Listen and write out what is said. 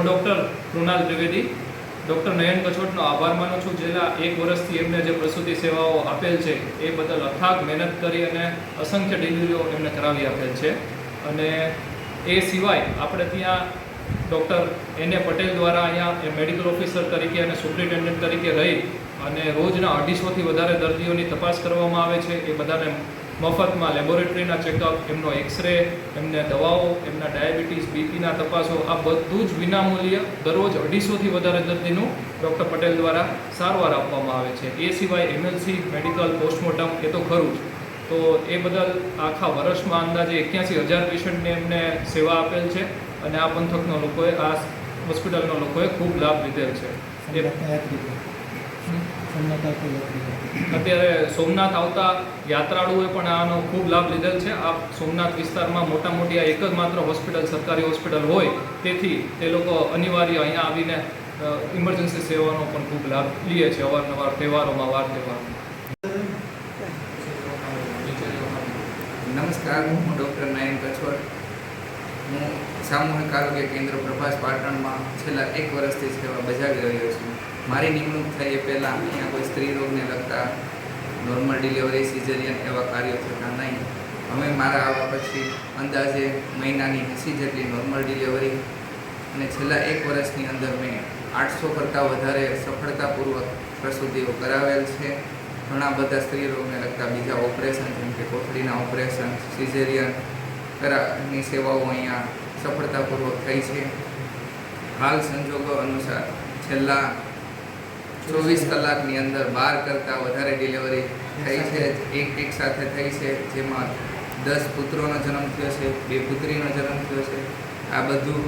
હું doctor Krunal Trivedi doctor નયન કછોટનો આભાર માનું છું. છેલ્લા 1 વર્ષથી એમને જે પ્રસૂતિ સેવાઓ આપેલ છે એ બદલ અથાગ મહેનત કરી અને અસંખ્ય ડિલિવરીઓ એમને કરાવી આપેલ છે. અને એ સિવાય આપણે ત્યાં ડૉક્ટર એને પટેલ દ્વારા અહીંયા મેડિકલ ઓફિસર તરીકે અને સુપ્રિન્ટેન્ડન્ટ તરીકે રહી અને રોજના 250થી વધારે દર્દીઓની તપાસ કરવામાં આવે છે. એ બધાને મફતમાં લેબોરેટરીના ચેકઅપ, એમનો એક્સરે, એમને દવાઓ, એમના ડાયાબિટીસ, બીપીના તપાસો, આ બધું જ વિનામૂલ્ય દરરોજ 250થી વધારે દર્દીનું ડૉક્ટર પટેલ દ્વારા સારવાર આપવામાં આવે છે. એ સિવાય એમએલસી, મેડિકલ, પોસ્ટમોર્ટમ એ તો ખરું જ. તો એ બદલ આખા વર્ષમાં અંદાજે 81,000 પેશન્ટને એમને સેવા આપેલ છે અને આ પંથકનો લોકોએ, આ હોસ્પિટલના લોકોએ ખૂબ લાભ લીધેલ છે. અત્યારે સોમનાથ આવતા યાત્રાળુઓએ પણ આનો ખૂબ લાભ લીધેલ છે. આ સોમનાથ વિસ્તારમાં મોટા મોટી આ એક જ માત્ર હોસ્પિટલ, સરકારી હોસ્પિટલ હોય, તેથી તે લોકો અનિવાર્ય અહીંયા આવીને ઇમરજન્સી સેવાનો પણ ખૂબ લાભ લે છે અવારનવાર તહેવારોમાં, વાર તહેવારોમાં. નમસ્કાર, હું ડૉક્ટર નયન કછોટ. હું સામૂહિક આરોગ્ય કેન્દ્ર પ્રભાસ પાટણમાં છેલ્લા 1 વર્ષથી સેવા બજાવી રહ્યો છું. મારી નિમણૂક થઈ એ પહેલાં અહીંયા કોઈ સ્ત્રી રોગને લગતા નોર્મલ ડિલિવરી, સિઝેરિયન એવા કાર્યો થતા નહીં. હવે મારા આવા પછી અંદાજે મહિનાની 80 જેટલી નોર્મલ ડિલિવરી અને છેલ્લા 1 વર્ષની અંદર મેં 800 કરતાં વધારે સફળતાપૂર્વક પ્રસૂતિઓ કરાવેલ છે. ઘણા બધા સ્ત્રી રોગને લગતા બીજા ઓપરેશન, જેમ કે કોથળીના ઓપરેશન, સિઝેરિયન ની સેવાઓ અહીંયા સફળતાપૂર્વક થઈ છે. હાલ સંજોગો અનુસાર છેલ્લા 24 કલાકની અંદર 12 કરતાં વધારે ડિલિવરી થઈ છે. એક સાથે થઈ છે, જેમાં 10 પુત્રોનો જન્મ થયો છે, 2 પુત્રીનો જન્મ થયો છે. આ બધું